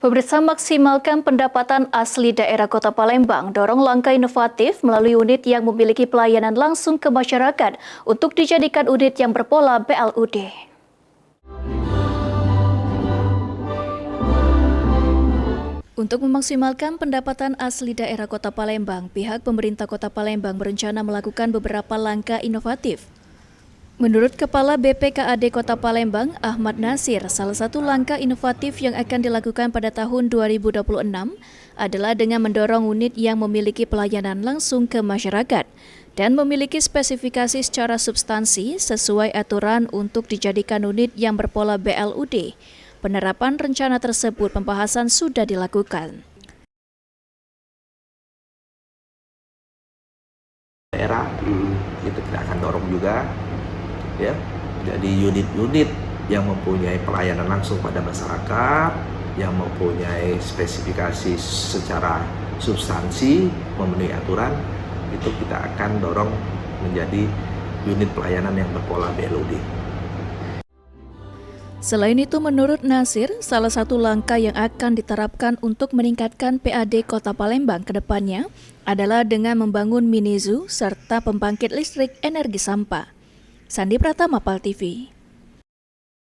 Pemirsa, maksimalkan pendapatan asli daerah Kota Palembang, dorong langkah inovatif melalui unit yang memiliki pelayanan langsung ke masyarakat untuk dijadikan unit yang berpola BLUD. Untuk memaksimalkan pendapatan asli daerah Kota Palembang, pihak pemerintah Kota Palembang berencana melakukan beberapa langkah inovatif. Menurut Kepala BPKAD Kota Palembang, Ahmad Nasir, salah satu langkah inovatif yang akan dilakukan pada tahun 2026 adalah dengan mendorong unit yang memiliki pelayanan langsung ke masyarakat dan memiliki spesifikasi secara substansi sesuai aturan untuk dijadikan unit yang berpola BLUD. Penerapan rencana tersebut pembahasan sudah dilakukan. Daerah itu kita akan dorong juga, ya, jadi unit-unit yang mempunyai pelayanan langsung pada masyarakat, yang mempunyai spesifikasi secara substansi, memenuhi aturan, itu kita akan dorong menjadi unit pelayanan yang berpola BLUD. Selain itu, menurut Nasir, salah satu langkah yang akan diterapkan untuk meningkatkan PAD Kota Palembang ke depannya adalah dengan membangun mini zoo serta pembangkit listrik energi sampah. Sandi Pratama, PAL TV.